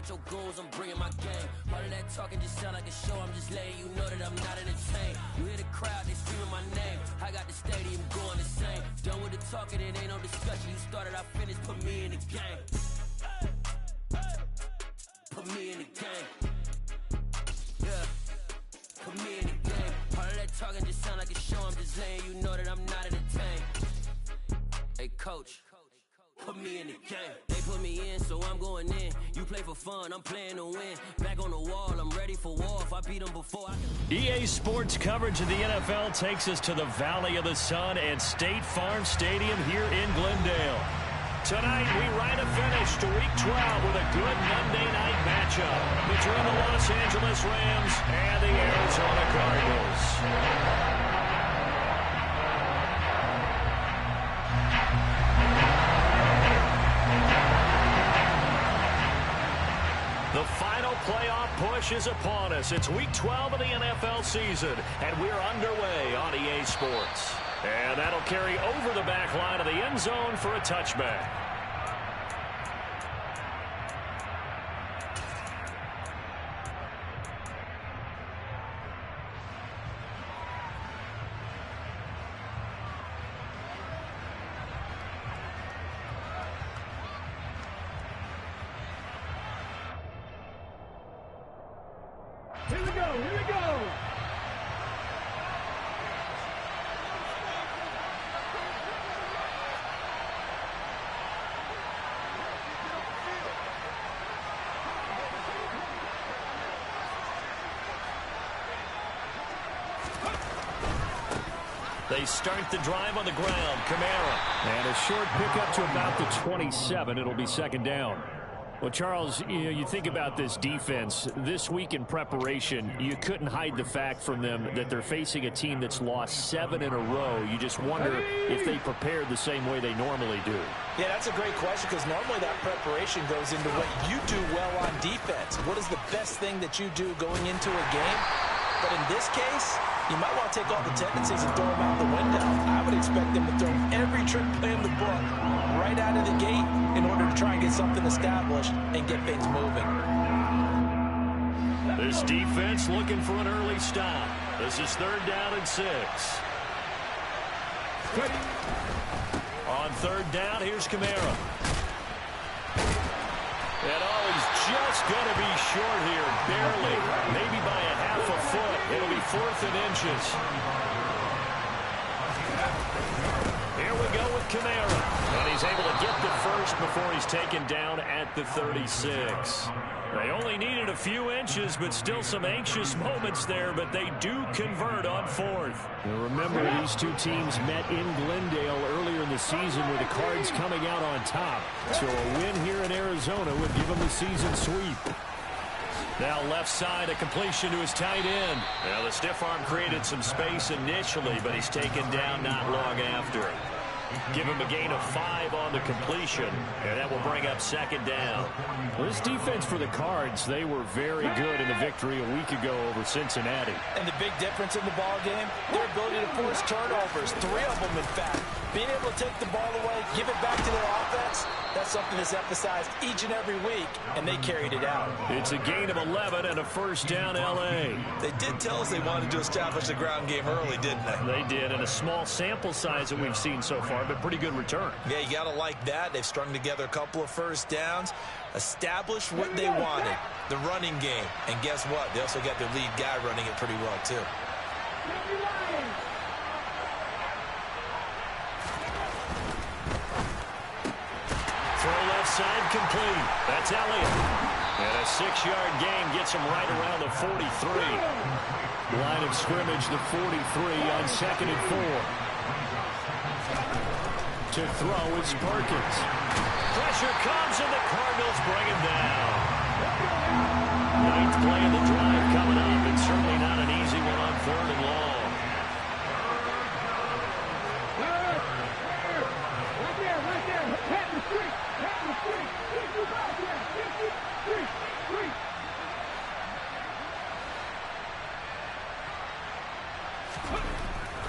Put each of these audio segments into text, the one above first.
with your goons, I'm bringing my game. All of that talking just sound like a show, I'm just letting you know that I'm not entertained. You hear the crowd, they screaming my name. I got the stadium going the same. Done with the talking, it ain't no discussion. You started, I finished, put me in the game. Put me in the game. Yeah. Put me in the game. All of that talking just sound like a show, I'm just letting you know that I'm not entertained. Hey coach, put me in the game. They put me in, so I'm going in. You play for fun, I'm playing to win. Back on the wall, I'm ready for war. If I beat them before, EA Sports coverage of the NFL takes us to the Valley of the Sun and State Farm Stadium here in Glendale. Tonight, we ride a finish to Week 12 with a good Monday night matchup between the Los Angeles Rams and the Arizona Cardinals. The final playoff push is upon us. It's Week 12 of the NFL season, and we're underway on EA Sports. And that'll carry over the back line of the end zone for a touchback. Here we go, here we go! They start the drive on the ground. Kamara. And a short pickup to about the 27. It'll be second down. Well, Charles, you think about this defense. This week in preparation, you couldn't hide the fact from them that they're facing a team that's lost 7 in a row. You just wonder if they prepared the same way they normally do. Yeah, that's a great question because normally that preparation goes into what you do well on defense. What is the best thing that you do going into a game? But in this case, you might want to take all the tendencies and throw them out the window. I would expect them to throw every trick play in the book right out of the gate in order to try and get something established and get things moving. This defense looking for an early stop. This is 3rd down and 6. On 3rd down, here's Kamara. And he's just going to be short here, barely, maybe by a half a foot. It'll be 4th and inches. Here we go with Kamara. And he's able to get the first before he's taken down at the 36. They only needed a few inches, but still some anxious moments there, but they do convert on 4th. Now remember, these two teams met in Glendale earlier in the season with the Cards coming out on top. So a win here in Arizona would give them the season sweep. Now left side, a completion to his tight end. Now the stiff arm created some space initially, but he's taken down not long after. Give him a gain of 5 on the completion, and that will bring up 2nd down. Well, this defense for the Cards, they were very good in the victory a week ago over Cincinnati. And the big difference in the ball game, their ability to force turnovers, 3 of them in fact. Being able to take the ball away, give it back to their offense, that's something that's emphasized each and every week, and they carried it out. It's a gain of 11 and a 1st down L.A. They did tell us they wanted to establish the ground game early, didn't they? They did, and a small sample size that we've seen so far, but pretty good return. Yeah, you got to like that. They've strung together a couple of 1st downs, established what they wanted, the running game. And guess what? They also got their lead guy running it pretty well, too. Throw left side complete. That's Elliott. And a 6-yard gain gets him right around the 43. Line of scrimmage, the 43 on 2nd and 4. To throw is Perkins. Pressure comes and the Cardinals bring him down. 9th play of the drive coming up, and certainly not an easy one on 3rd and long.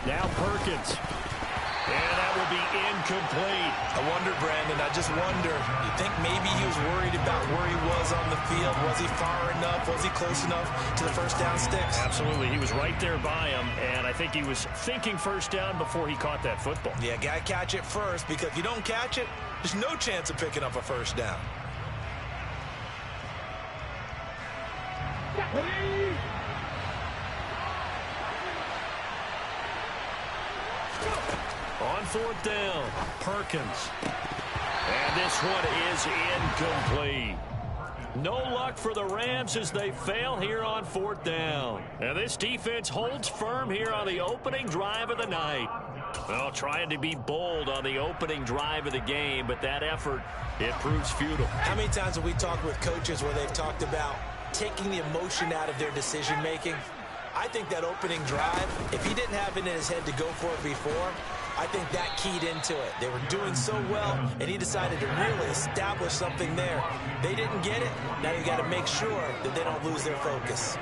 Now Perkins. And that will be incomplete. I wonder, Brandon, I just wonder, you think maybe he was worried about where he was on the field? Was he far enough? Was he close enough to the first down sticks? Absolutely. He was right there by him, and I think he was thinking first down before he caught that football. Yeah, got to catch it first, because if you don't catch it, there's no chance of picking up a first down. On fourth down, Perkins. And this one is incomplete. No luck for the Rams as they fail here on fourth down. And this defense holds firm here on the opening drive of the night. Well, trying to be bold on the opening drive of the game, but that effort, it proves futile. How many times have we talked with coaches where they've talked about taking the emotion out of their decision-making? I think that opening drive, if he didn't have it in his head to go for it before, I think that keyed into it. They were doing so well, and he decided to really establish something there. They didn't get it. Now you got to make sure that they don't lose their focus.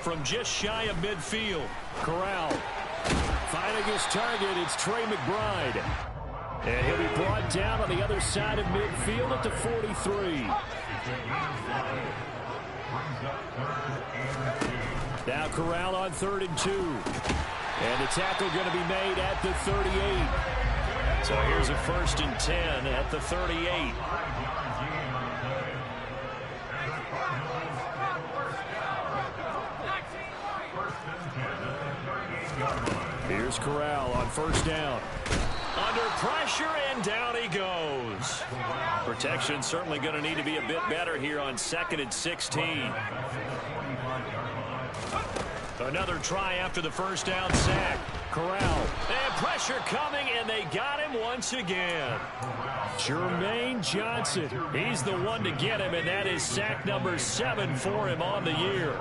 From just shy of midfield, Corral finding his target. It's Trey McBride. And he'll be brought down on the other side of midfield at the 43. Now Corral on 3rd and 2. And the tackle going to be made at the 38. So here's a 1st and 10 at the 38. Here's Corral on 1st down. Under pressure, and down he goes. Protection certainly going to need to be a bit better here on 2nd and 16. Another try after the first down sack. Corral. And pressure coming, and they got him once again. Jermaine Johnson. He's the one to get him, and that is sack number 7 for him on the year.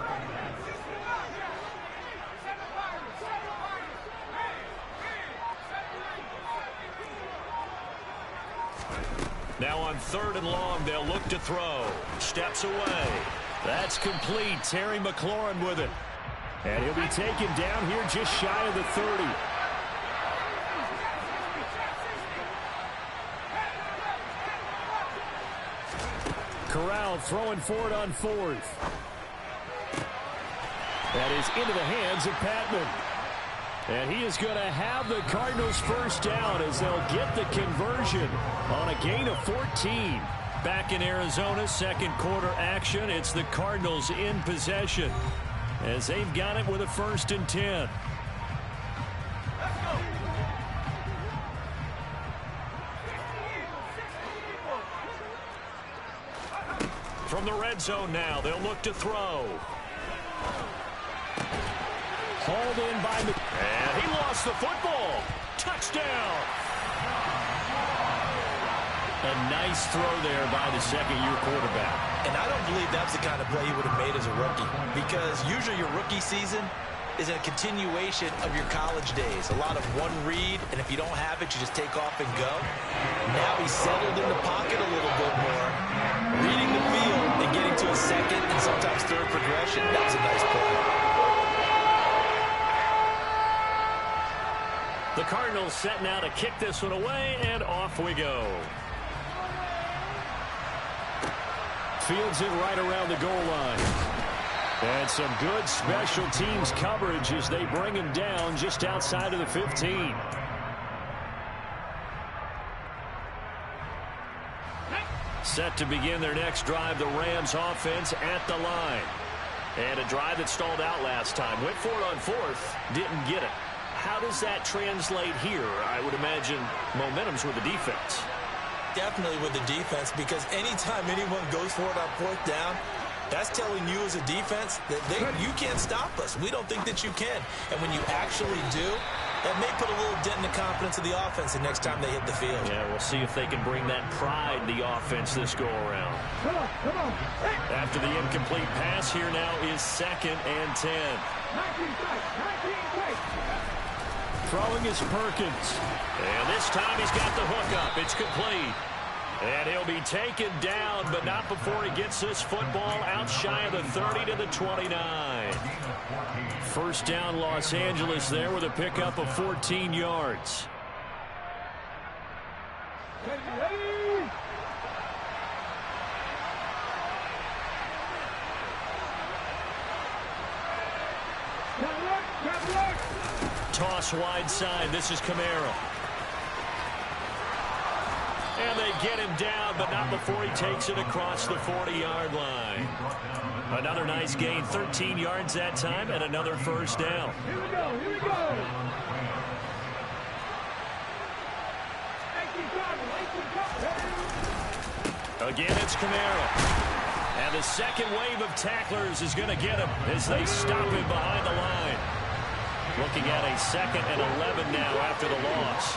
Now on 3rd and long, they'll look to throw. Steps away. That's complete. Terry McLaurin with it. And he'll be taken down here just shy of the 30. Corral throwing for it on 4th. That is into the hands of Patman. And he is going to have the Cardinals first down as they'll get the conversion on a gain of 14. Back in Arizona, 2nd quarter action. It's the Cardinals in possession as they've got it with a 1st and 10. From the red zone now, they'll look to throw. Hauled in by and he lost the football. Touchdown. A nice throw there by the second-year quarterback. And I don't believe that's the kind of play he would have made as a rookie, because usually your rookie season is a continuation of your college days. A lot of one read, and if you don't have it, you just take off and go. Now he's settled in the pocket a little bit more, reading the field and getting to a 2nd and sometimes 3rd progression. That was a nice play. The Cardinals set now to kick this one away, and off we go. Fields it right around the goal line. And some good special teams coverage as they bring him down just outside of the 15. Set to begin their next drive, the Rams offense at the line. And a drive that stalled out last time. Went for it on 4th, didn't get it. How does that translate here? I would imagine momentum's with the defense. Definitely with the defense, because anytime anyone goes for it on 4th down, that's telling you as a defense that you can't stop us. We don't think that you can. And when you actually do, that may put a little dent in the confidence of the offense the next time they hit the field. Yeah, we'll see if they can bring that pride the offense this go-around. Come on. Hey. After the incomplete pass, here now is 2nd and 10. 19 strikes. Throwing is Perkins. And this time he's got the hook up. It's complete. And he'll be taken down, but not before he gets this football out shy of the 30 to the 29. First down, Los Angeles there with a pickup of 14 yards. Toss wide side. This is Kamara. And they get him down, but not before he takes it across the 40-yard line. Another nice gain, 13 yards that time, and another first down. Here we go, here we go. Again, it's Kamara. And the second wave of tacklers is going to get him as they stop him behind the line. Looking at a 2nd and 11 now after the loss.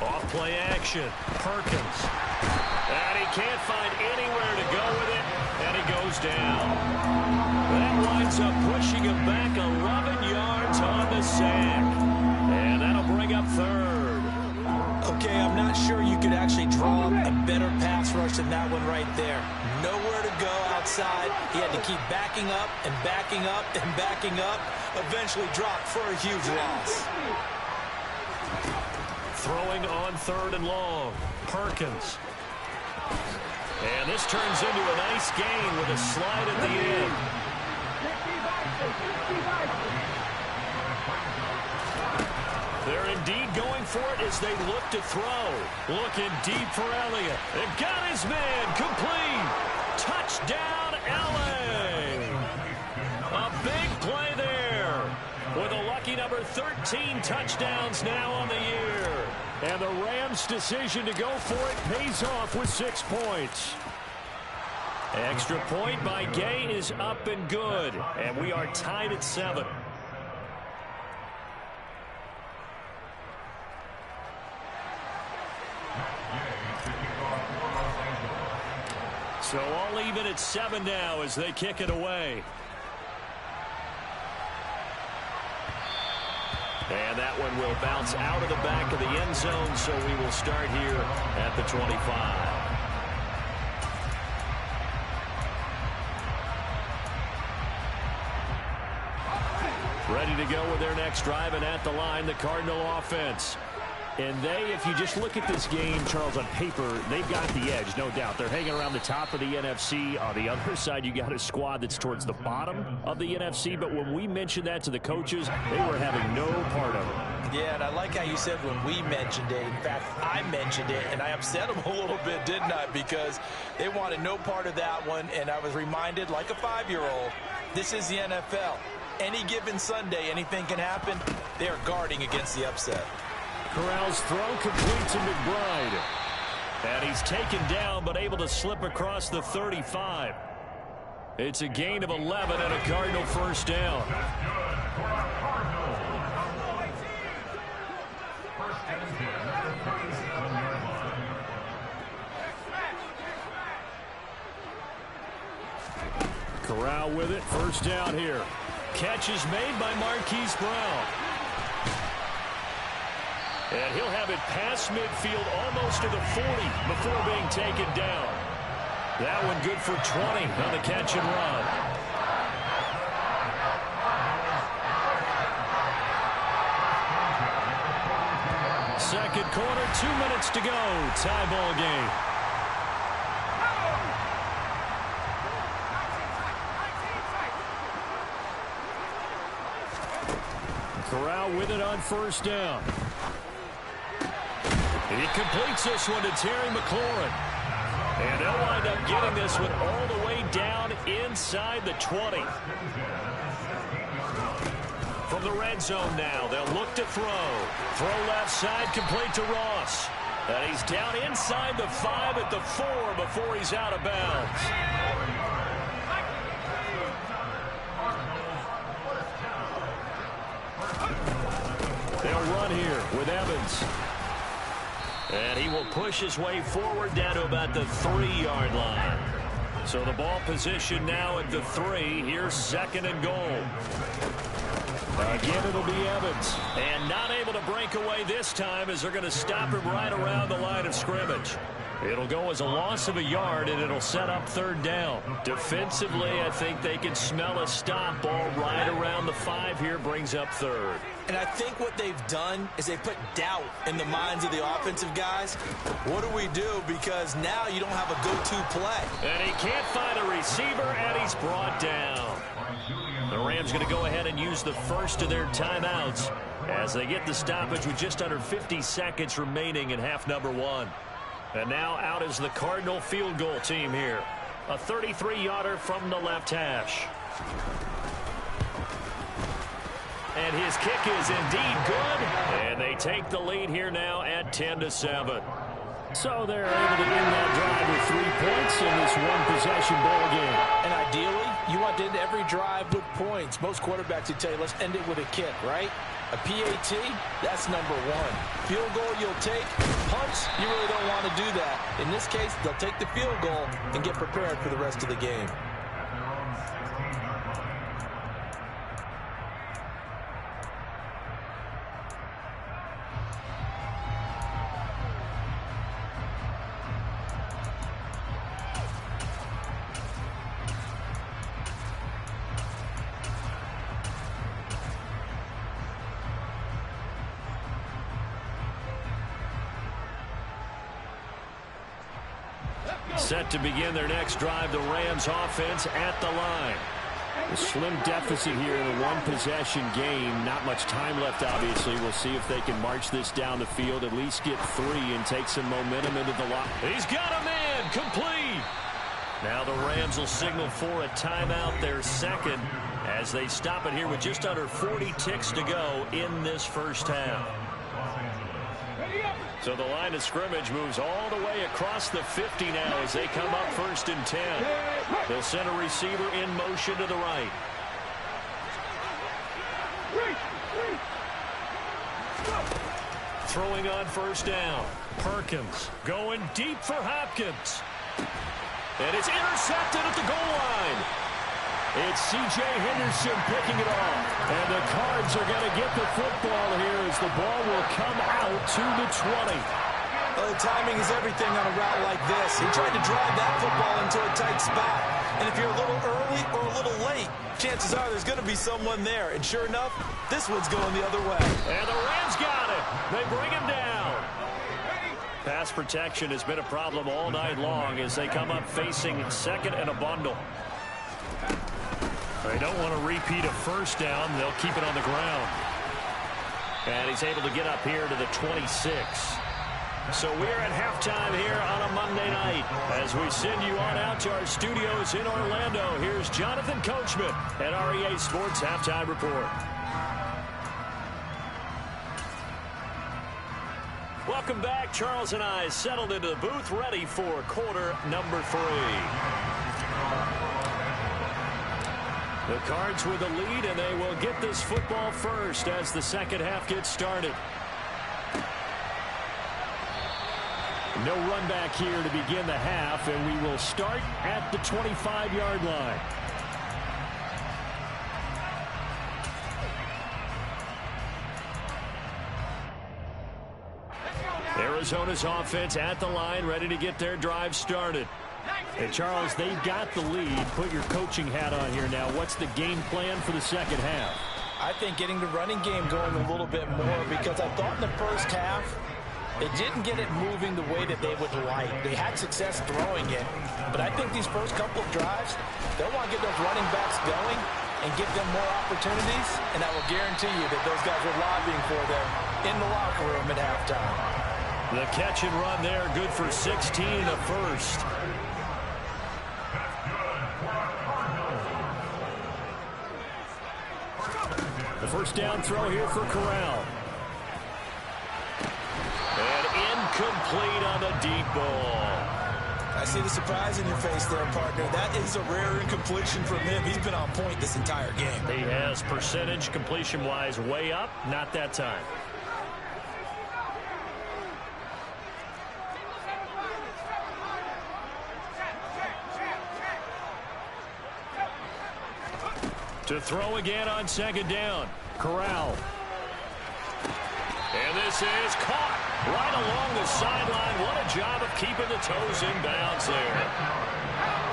Off play action. Perkins. And he can't find anywhere to go with it. And he goes down. That winds up pushing him back 11 yards on the sack. And that'll bring up 3rd. Okay, I'm not sure you could actually draw a better pass rush than that one right there. Nowhere to go outside. He had to keep backing up and backing up and backing up. Eventually dropped for a huge loss. Throwing on 3rd and long. Perkins. And this turns into a nice gain with a slide at the end. They're indeed going for it as they look to throw. Looking deep for Elliott. It got his man complete. Touchdown, LA. A big play there. With a lucky number 13 touchdowns now on the year. And the Rams' decision to go for it pays off with 6 points. Extra point by Gay is up and good. And we are tied at 7. So all even at 7 now as they kick it away. And that one will bounce out of the back of the end zone, so we will start here at the 25. Ready to go with their next drive, and at the line, the Cardinal offense. And they, if you just look at this game, Charles, on paper, they've got the edge, no doubt. They're hanging around the top of the NFC. On the other side, you got a squad that's towards the bottom of the NFC. But when we mentioned that to the coaches, they were having no part of it. Yeah, and I like how you said when we mentioned it. In fact, I mentioned it, and I upset them a little bit, didn't I? Because they wanted no part of that one, and I was reminded, like a 5-year-old, this is the NFL. Any given Sunday, anything can happen. They are guarding against the upset. Corral's throw complete to McBride. And he's taken down, but able to slip across the 35. It's a gain of 11 and a Cardinal first down. Corral with it, first down here. Catch is made by Marquise Brown. And he'll have it past midfield almost to the 40 before being taken down. That one good for 20 on the catch and run. Second quarter, 2 minutes to go. Tie ball game. Corral with it on first down. He completes this one to Terry McLaurin. And they'll wind up getting this one all the way down inside the 20. From the red zone now, they'll look to throw. Throw left side, complete to Ross. And he's down inside the 5 at the 4 before he's out of bounds. They'll run here with Evans. And he will push his way forward down to about the 3-yard line. So the ball position now at the 3. Here's second and goal. Again, it'll be Evans. And not able to break away this time as they're going to stop him right around the line of scrimmage. It'll go as a loss of a yard, and it'll set up third down. Defensively, I think they can smell a stop ball right around the 5 here, brings up third. And I think what they've done is they put doubt in the minds of the offensive guys. What do we do? Because now you don't have a go-to play. And he can't find a receiver, and he's brought down. The Rams going to go ahead and use the first of their timeouts as they get the stoppage with just under 50 seconds remaining in half number 1. And now out is the Cardinal field goal team here. A 33-yarder from the left hash. And his kick is indeed good. And they take the lead here now at 10-7. So they're able to end that drive with 3 points in this one-possession ball game. And ideally, you want to end every drive with points. Most quarterbacks would tell you, let's end it with a kick, right? A PAT, that's number 1. Field goal you'll take. Punts, you really don't want to do that. In this case, they'll take the field goal and get prepared for the rest of the game. Set to begin their next drive, the Rams offense at the line. A slim deficit here in a one-possession game. Not much time left, obviously. We'll see if they can march this down the field, at least get 3 and take some momentum into the lock. He's got a man, complete. Now the Rams will signal for a timeout, their second, as they stop it here with just under 40 ticks to go in this first half. So the line of scrimmage moves all the way across the 50 now as they come up 1st and 10. They'll send a receiver in motion to the right. Throwing on 1st down. Perkins going deep for Hopkins. And it's intercepted at the goal line. It's C.J. Henderson picking it off. And the Cards are going to get the football here as the ball will come out to the 20. Well, the timing is everything on a route like this. He tried to drive that football into a tight spot. And if you're a little early or a little late, chances are there's going to be someone there. And sure enough, this one's going the other way. And the Rams got it. They bring him down. Pass protection has been a problem all night long as they come up facing 2nd and a bundle. They don't want to repeat a 1st down. They'll keep it on the ground. And he's able to get up here to the 26. So we're at halftime here on a Monday night. As we send you on out to our studios in Orlando, here's Jonathan Coachman at REA Sports Halftime Report. Welcome back. Charles and I settled into the booth, ready for quarter number 3. The Cards with the lead, and they will get this football first as the second half gets started. No run back here to begin the half, and we will start at the 25-yard line. Arizona's offense at the line, ready to get their drive started. Hey, Charles, they've got the lead. Put your coaching hat on here now. What's the game plan for the second half? I think getting the running game going a little bit more, because I thought in the first half they didn't get it moving the way that they would like. They had success throwing it, but I think these first couple of drives, they'll want to get those running backs going and give them more opportunities, and I will guarantee you that those guys were lobbying for them in the locker room at halftime. The catch and run there, good for 16 and a first. The first down throw here for Corral. And incomplete on the deep ball. I see the surprise in your face there, partner. That is a rare incompletion from him. He's been on point this entire game. He has percentage completion-wise way up, not that time. To throw again on 2nd down. Corral. And this is caught right along the sideline. What a job of keeping the toes in bounds there.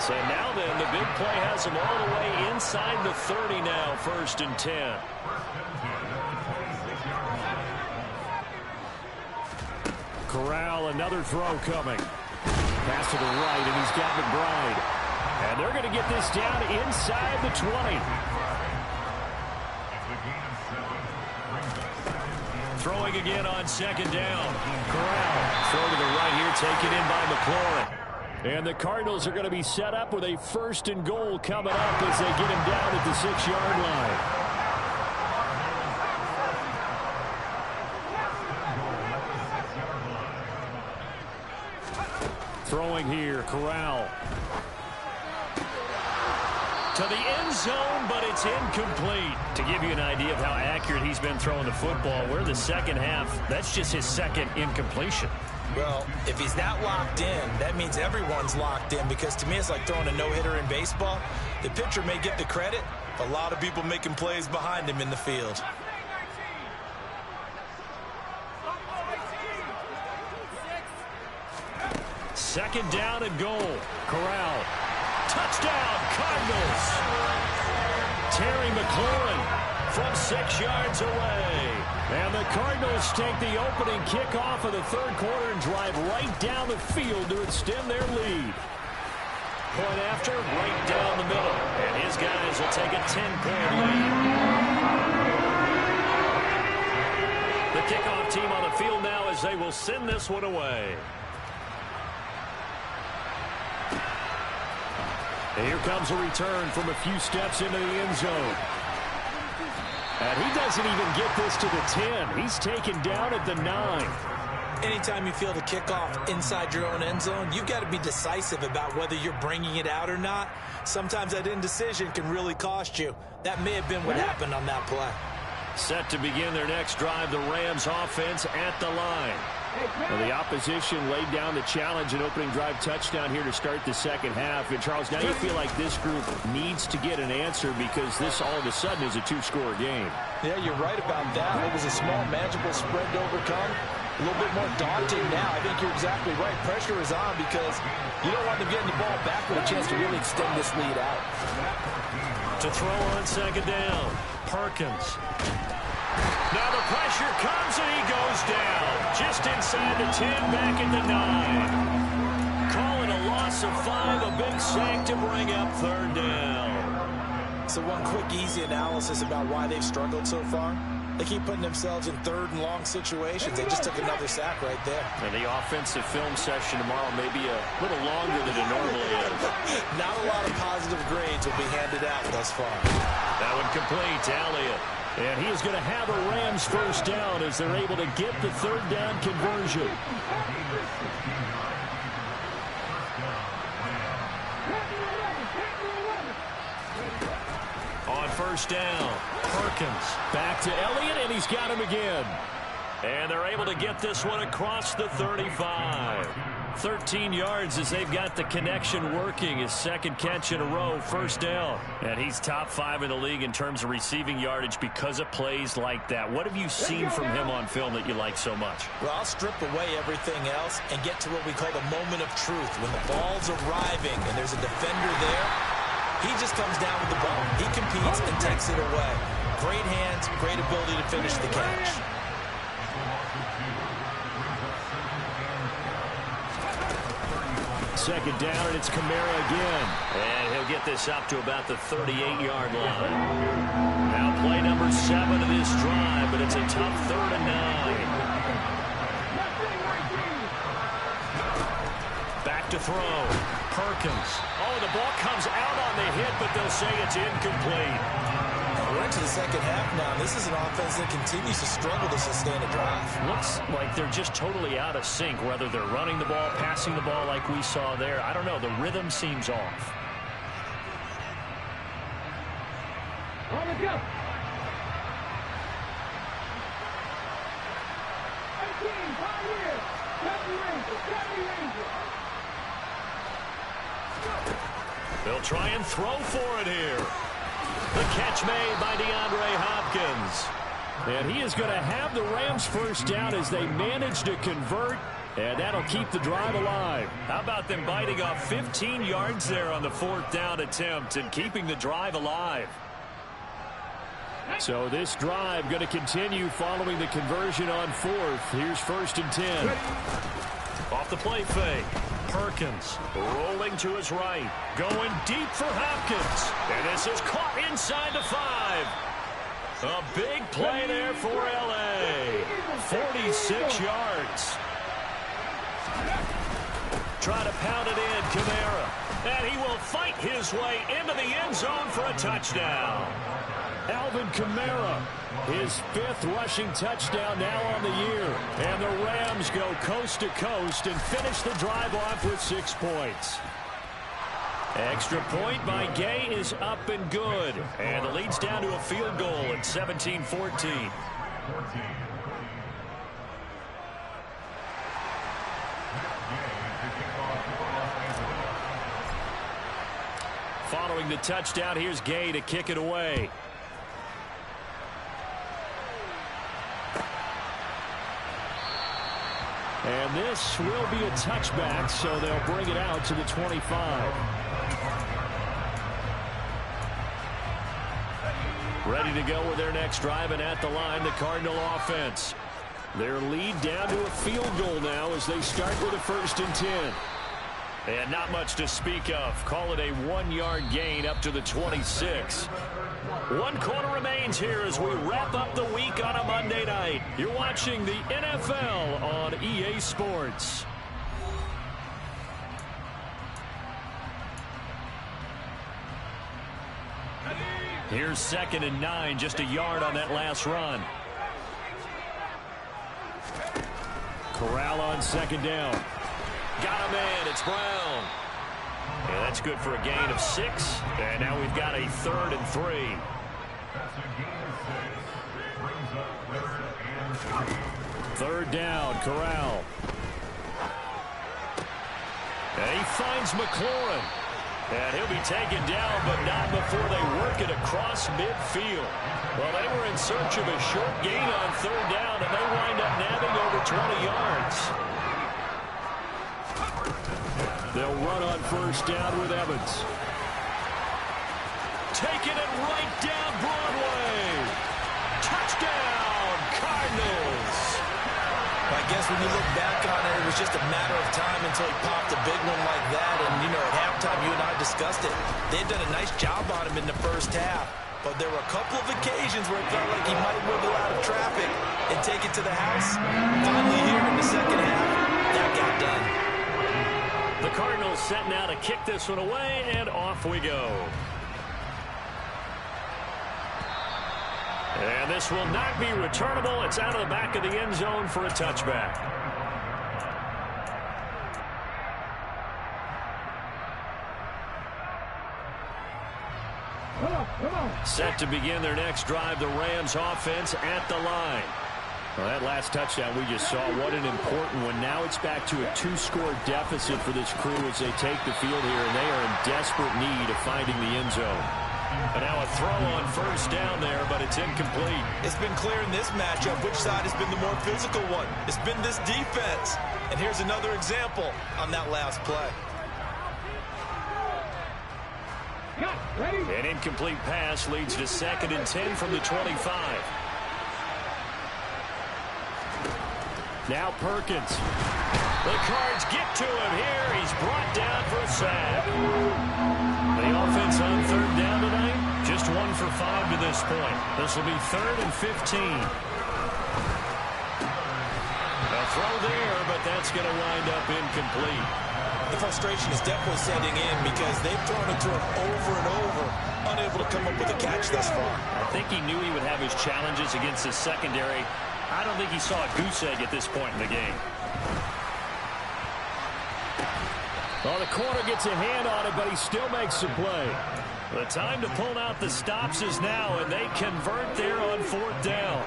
So now then, the big play has them all the way inside the 30 now, 1st and 10. Corral, another throw coming. Pass to the right, and he's got McBride. And they're going to get this down inside the 20. Throwing again on 2nd down. Corral, throw to the right here, taken in by McLaurin. And the Cardinals are going to be set up with a 1st and goal coming up as they get him down at the 6-yard line. Throwing here, Corral. To the end zone, but it's incomplete. To give you an idea of how accurate he's been throwing the football, we're the second half. That's just his 2nd incompletion. Well, if he's not locked in, that means everyone's locked in, because to me it's like throwing a no-hitter in baseball. The pitcher may get the credit, a lot of people making plays behind him in the field. Second down and goal. Corral. Touchdown, Cardinals. Terry McLaurin from 6 yards away. And the Cardinals take the opening kickoff of the 3rd quarter and drive right down the field to extend their lead. Point after, right down the middle. And his guys will take a 10-point lead. The kickoff team on the field now as they will send this one away. And here comes a return from a few steps into the end zone. And he doesn't even get this to the 10. He's taken down at the 9. Anytime you feel the kickoff inside your own end zone, you've got to be decisive about whether you're bringing it out or not. Sometimes that indecision can really cost you. That may have been what happened on that play. Set to begin their next drive, the Rams offense at the line. Well, the opposition laid down the challenge, an opening drive touchdown here to start the 2nd half. And, Charles, now you feel like this group needs to get an answer because this all of a sudden is a 2-score game. Yeah, you're right about that. It was a small, manageable spread to overcome. A little bit more daunting now. I think you're exactly right. Pressure is on because you don't want them getting the ball back with a chance to really extend this lead out. To throw on 2nd down, Perkins. Now the pressure comes and he goes down. Just inside the 10, back at the 9. Calling a loss of 5, a big sack to bring up 3rd down. So one quick, easy analysis about why they've struggled so far. They keep putting themselves in 3rd and long situations. They just took another sack right there. And the offensive film session tomorrow may be a little longer than it normally is. Not a lot of positive grades will be handed out thus far. That one complete to Elliott. And he is going to have a Rams 1st down as they're able to get the 3rd down conversion. On 1st down, Perkins back to Elliott, and he's got him again. And they're able to get this one across the 35. 13 yards as they've got the connection working. His 2nd catch in a row, 1st down. And he's top 5 in the league in terms of receiving yardage because of plays like that. What have you seen from him on film that you like so much? Well, I'll strip away everything else and get to what we call the moment of truth. When the ball's arriving and there's a defender there, he just comes down with the ball. He competes and takes it away. Great hands, great ability to finish the catch. Second down, and it's Kamara again. And he'll get this up to about the 38-yard line. Now play number 7 of this drive, but it's a tough 3rd and 9. Back to throw. Perkins. Oh, the ball comes out on the hit, but they'll say it's incomplete. We're into the 2nd half now. This is an offense that continues to struggle to sustain a drive. Looks like they're just totally out of sync, whether they're running the ball, passing the ball like we saw there. I don't know. The rhythm seems off. On the go. 18, 5 years. 70 Rangers. They'll try and throw for it here. The catch made by DeAndre Hopkins. And he is going to have the Rams first down as they manage to convert. And that'll keep the drive alive. How about them biting off 15 yards there on the 4th down attempt and keeping the drive alive? So this drive going to continue following the conversion on 4th. Here's 1st and 10. Off the play fake. Perkins rolling to his right. Going deep for Hopkins. And this is caught inside the 5. A big play there for L.A. 46 yards. Try to pound it in, Kamara. And he will fight his way into the end zone for a touchdown. Alvin Kamara, his 5th rushing touchdown now on the year. And the Rams go coast to coast and finish the drive off with 6 points. Extra point by Gay is up and good. And the lead's down to a field goal at 17-14. Following the touchdown, here's Gay to kick it away. And this will be a touchback, so they'll bring it out to the 25. Ready to go with their next drive, and at the line, the Cardinal offense. Their lead down to a field goal now as they start with a 1st and 10. And not much to speak of. Call it a 1-yard gain up to the 26. 1 quarter remains here as we wrap up the week on a Monday night. You're watching the NFL on EA Sports. Here's 2nd and 9, just a yard on that last run. Corral on 2nd down. Got him in. It's Brown. And that's good for a gain of 6. And now we've got a 3rd and 3. Third down, Corral. And he finds McLaurin. And he'll be taken down, but not before they work it across midfield. Well, they were in search of a short gain on 3rd down, and they wind up nabbing over 20 yards. They'll run on 1st down with Evans. Taking it right down Broadway. Touchdown, Cardinals. I guess when you look back on it, it was just a matter of time until he popped a big one like that. And, you know, at halftime, you and I discussed it. They'd done a nice job on him in the 1st half. But there were a couple of occasions where it felt like he might wiggle out of traffic and take it to the house. Finally here in the 2nd half, that got done. The Cardinals set now to kick this one away, and off we go. And this will not be returnable. It's out of the back of the end zone for a touchback. Come on. Set to begin their next drive, the Rams offense at the line. Well, that last touchdown we just saw, what an important one. Now it's back to a 2-score deficit for this crew as they take the field here, and they are in desperate need of finding the end zone. And now a throw on 1st down there, but it's incomplete. It's been clear in this matchup which side has been the more physical one. It's been this defense. And here's another example on that last play. An incomplete pass leads to 2nd and 10 from the 25. Now Perkins. The Cards get to him here. He's brought down for a sack. The offense on 3rd down tonight, just 1 for 5 to this point. This will be 3rd and 15. A throw there, but that's going to wind up incomplete. The frustration is definitely setting in because they've thrown it to him over and over, unable to come up with a catch thus far. I think he knew he would have his challenges against the secondary. I don't think he saw a goose egg at this point in the game. Well, the corner gets a hand on it, but he still makes the play. The time to pull out the stops is now, and they convert there on 4th down.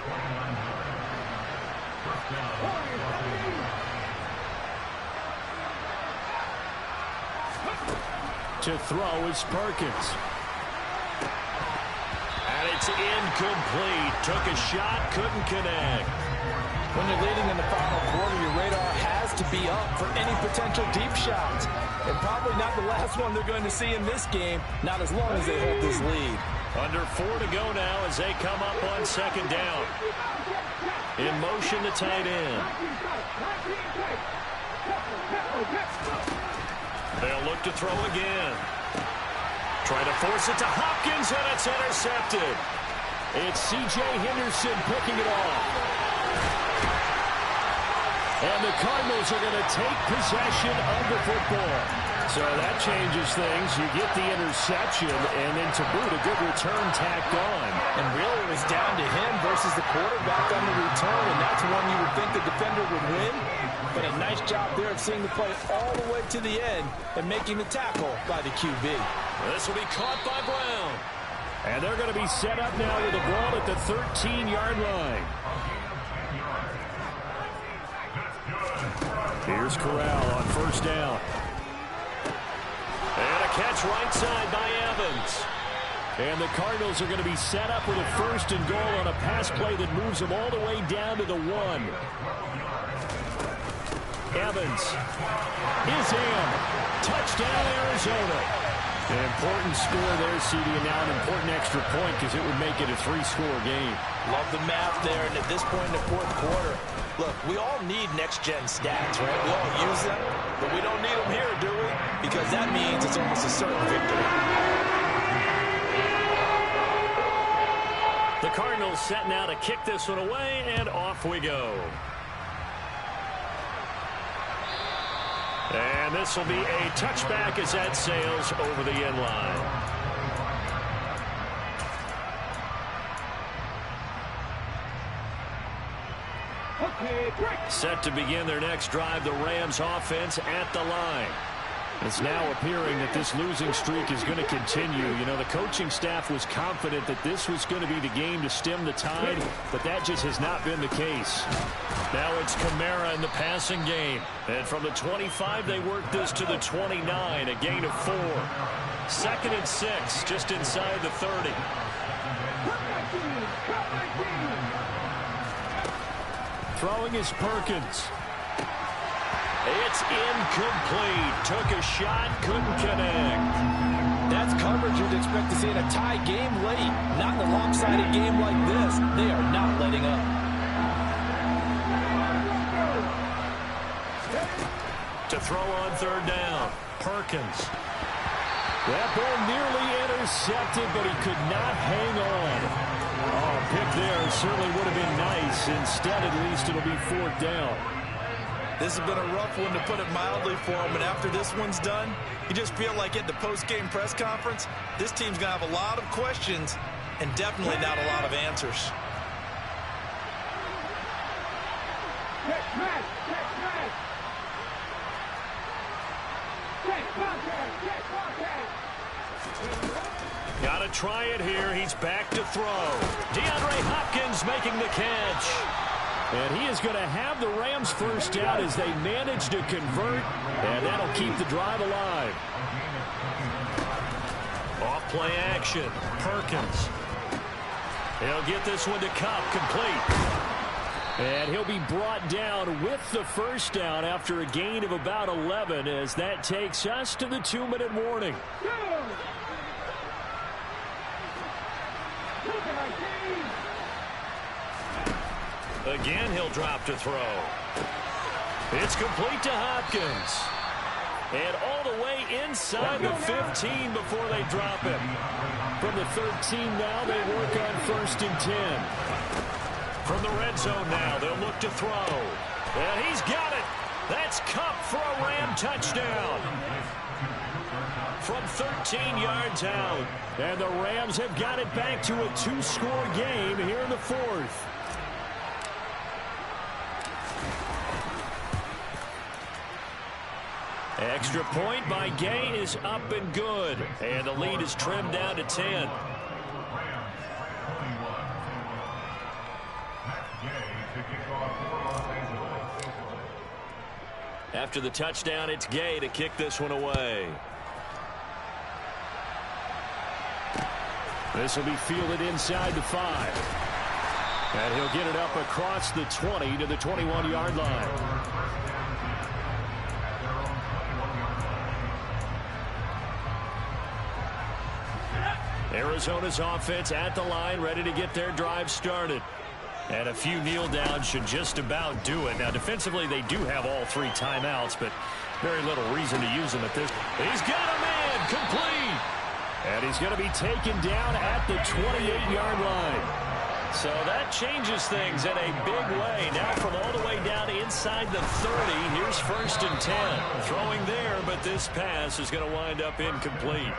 To throw is Perkins. And it's incomplete. Took a shot, couldn't connect. When you're leading in the final quarter, your radar has to be up for any potential deep shots. And probably not the last one they're going to see in this game, not as long as they hold this lead. Under 4 to go now as they come up on second down. In motion to tight end. They'll look to throw again. Try to force it to Hopkins, and it's intercepted. It's C.J. Henderson picking it off. And the Cardinals are going to take possession of the football. So that changes things. You get the interception, and then to boot, a good return tacked on. And really, it was down to him versus the quarterback on the return, and that's one you would think the defender would win. But a nice job there of seeing the play all the way to the end and making the tackle by the QB. This will be caught by Brown. And they're going to be set up now with the ball at the 13-yard line. Here's Corral on first down. And a catch right side by Evans. And the Cardinals are going to be set up with a first and goal on a pass play that moves them all the way down to the 1. Evans is in. Touchdown, Arizona. An important score there, CD, and now an important extra point because it would make it a 3-score game. Love the math there, and at this point in the fourth quarter, look, we all need next-gen stats, right? We all use them, but we don't need them here, do we? Because that means it's almost a certain victory. The Cardinals set now to kick this one away, and off we go. And this will be a touchback as that sails over the end line. Set to begin their next drive, the Rams offense at the line. It's now appearing that this losing streak is going to continue. You know, the coaching staff was confident that this was going to be the game to stem the tide, but that just has not been the case. Now it's Kamara in the passing game. And from the 25, they work this to the 29, a gain of 4. 2nd and 6, just inside the 30. Throwing is Perkins. It's incomplete. Took a shot, couldn't connect. That's coverage you'd expect to see in a tie game late. Not in a lopsided game like this. They are not letting up. To throw on third down, Perkins. That ball nearly intercepted, but he could not hang on. Oh, pick there certainly would have been nice. Instead, at least, it'll be 4th down. This has been a rough one, to put it mildly, for him. And after this one's done, you just feel like at the post-game press conference, this team's going to have a lot of questions and definitely not a lot of answers. Got to try it here. He's back to throw. DeAndre Hopkins making the catch. And he is going to have the Rams first down as they manage to convert, and that'll keep the drive alive. Off play action. Perkins. He'll get this one to Cup, complete. And he'll be brought down with the first down after a gain of about 11 as that takes us to the 2-minute warning. Again, he'll drop to throw. It's complete to Hopkins. And all the way inside the 15 before they drop him. From the 13 now, they work on 1st and 10. From the red zone now, they'll look to throw. And he's got it. That's Cup for a Ram touchdown. From 13 yards out. And the Rams have got it back to a 2-score game here in the 4th. Extra point by Gay is up and good. And the lead is trimmed down to 10. After the touchdown, it's Gay to kick this one away. This will be fielded inside the 5. And he'll get it up across the 20 to the 21-yard line. Arizona's offense at the line, ready to get their drive started. And a few kneel downs should just about do it. Now, defensively, they do have all 3 timeouts, but very little reason to use them at this. He's got a man complete. And he's going to be taken down at the 28-yard line. So that changes things in a big way. Now from all the way down inside the 30, here's 1st and 10. Throwing there, but this pass is going to wind up incomplete.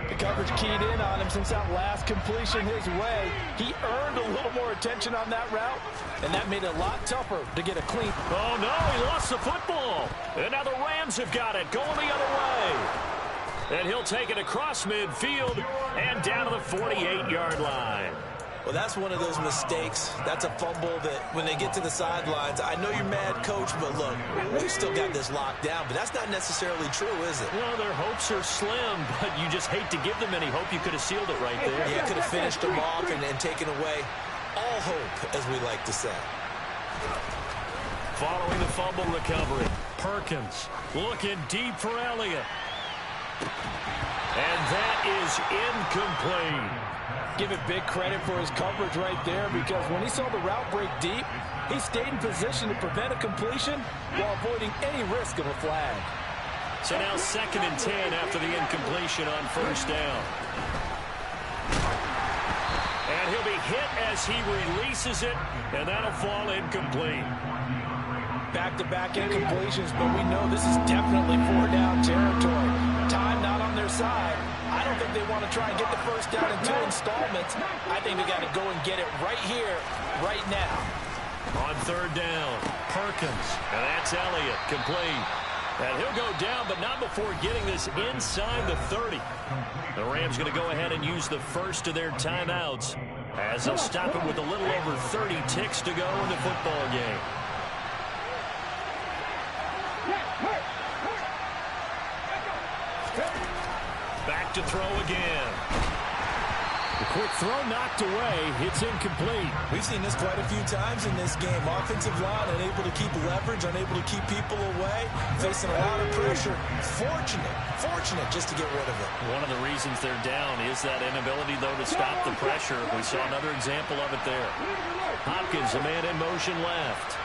The coverage keyed in on him since that last completion his way. He earned a little more attention on that route, and that made it a lot tougher to get a clean. Oh, no, he lost the football. And now the Rams have got it, going the other way. And he'll take it across midfield and down to the 48-yard line. Well, that's one of those mistakes. That's a fumble that when they get to the sidelines, I know you're mad, Coach, but look, we've still got this locked down. But that's not necessarily true, is it? Well, their hopes are slim, but you just hate to give them any hope. You could have sealed it right there. Yeah, could have finished them off and taken away all hope, as we like to say. Following the fumble recovery, Perkins looking deep for Elliott. And that is incomplete. Give it big credit for his coverage right there, because when he saw the route break deep, he stayed in position to prevent a completion while avoiding any risk of a flag. So now 2nd and 10 after the incompletion on 1st down. And he'll be hit as he releases it, and that'll fall incomplete. Back-to-back incompletions, but we know this is definitely 4-down territory. Time not on their side. I don't think they want to try and get the 1st down in 2 installments. I think they got to go and get it right here, right now. On 3rd down, Perkins, and that's Elliott, complete. And he'll go down, but not before getting this inside the 30. The Rams going to go ahead and use the first of their timeouts as they'll stop it with a little over 30 ticks to go in the football game. Back to throw again. The quick throw knocked away. It's incomplete. We've seen this quite a few times in this game. Offensive line unable to keep leverage, unable to keep people away, facing a lot of pressure. Fortunate just to get rid of it. One of the reasons they're down is that inability, though, to stop the pressure. We saw another example of it there. Hopkins, a man in motion left.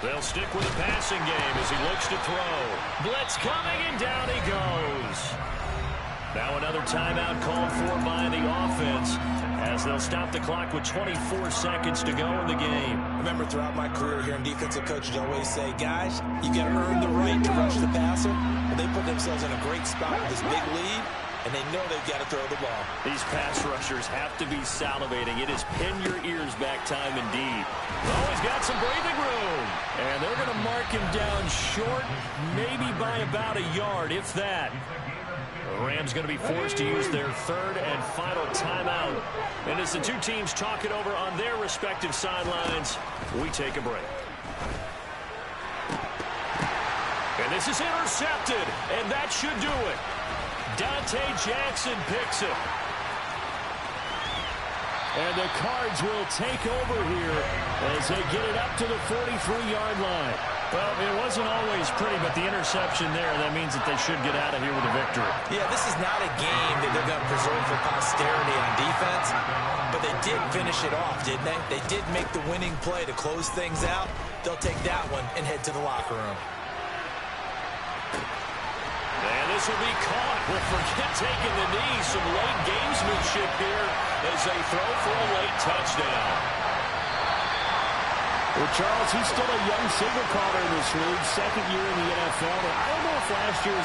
They'll stick with the passing game as he looks to throw. Blitz coming, and down he goes. Now another timeout called for by the offense as they'll stop the clock with 24 seconds to go in the game. Remember, throughout my career here in defensive coaches, I always say, guys, you got to earn the right to rush the passer. But they put themselves in a great spot with this big lead, and they know they've got to throw the ball. These pass rushers have to be salivating. It is pin your ears back time indeed. Oh, he's got some breathing room. And they're going to mark him down short, maybe by about a yard, if that. The Rams going to be forced to use their 3rd and final timeout. And as the two teams talk it over on their respective sidelines, we take a break. And this is intercepted, and that should do it. Dante Jackson picks it. And the Cards will take over here as they get it up to the 43-yard line. Well, it wasn't always pretty, but the interception there, that means that they should get out of here with a victory. Yeah, this is not a game that they're going to preserve for posterity on defense, but they did finish it off, didn't they? They did make the winning play to close things out. They'll take that one and head to the locker room. And this will be caught. Well, forget taking the knee. Some late gamesmanship here as they throw for a late touchdown. Well, Charles, he's still a young signal caller in this league, 2nd year in the NFL. I don't know if last year's